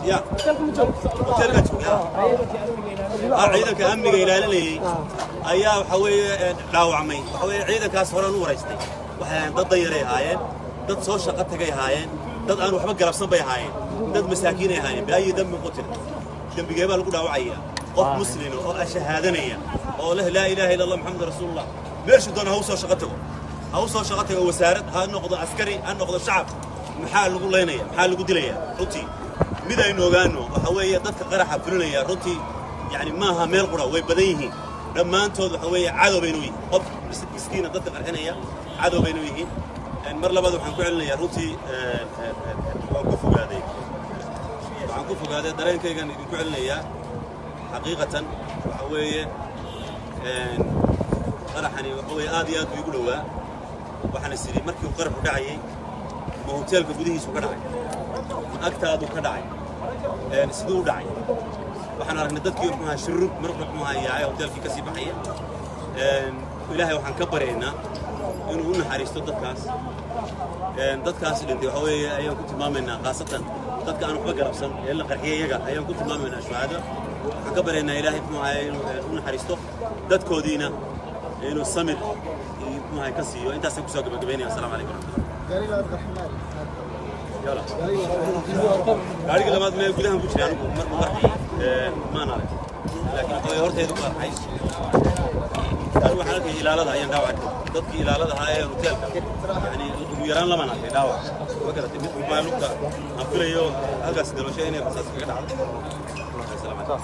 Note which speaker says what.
Speaker 1: يا ciidanka amniga ilaalinayay ayaa waxa weeye dhaawacmay waxa weeye ciidankaas hore u wareystay waxaan dad yaray ahaayeen dad soo shaqo tagay ahaayeen dad aan waxba garabsan bay ahaayeen dad masaakiin ay ahaayeen baayi dambi qutil dambigeeba lagu dhaawacaya qof muslim oo shahaadanaya oo la ilaaha illa allah muhammad rasuulullah meeshu doona ha soo shaqo tago wasaarad ha noqdo askari ha noqdo shacab maxaa lagu leynaya maxaa lagu dilaya runtii mid aynu ogaano waxa weeye dadka qaraxa fulinaya runtii يعني ما ميل قرا ويبديه لما أنتوا حوي عادوا بينوي قف مسكينة ضد الحنية عادوا بينويهين المرة اللي بعده حنقول لنا يا روتي وقفوا هذه وقفوا هذا درين كي كان يقول لنا يا حقيقة حوي قرحني وحوي آديات بيقولوا وحنا السري مركي وقرح وداعي مهوتيل كبديه سو كداعي أكتاد وكداعي سدو داعي waxaan aragnay dadkii wuxuu ahaa shirrub markuu wuxuu ahaa yaay hotelkii ka sii baxay ilaahay waxaan ka bareynaa inuu u naxariisto dadkaas dhintay waxa weeye ayaan ku tilmaamaynaa qaasatan dadka aan waxba garabsan ee la qarxiyay iyaga ayaan ku tilmaamaynaa shuhada waxaan ka bareynaa ilaahay wuxuu ahaa inuu u naxariisto dadkoodiina inuu samir wuxuu ahaa ka siiyo intaas ku soo gabagabeynaya assalaamu calaykum يلا قاعد كده ما يقولها بوجه يعني ما نعرف لكن هو هرت يدق عايش أروح على إلى هاي داوع ضدك إلى هاي روتيل يعني يران لما نعرف داوع وكذا تبي ما لقى أقول يو هذا سدلوا شيء هنا بس كذا السلام عليكم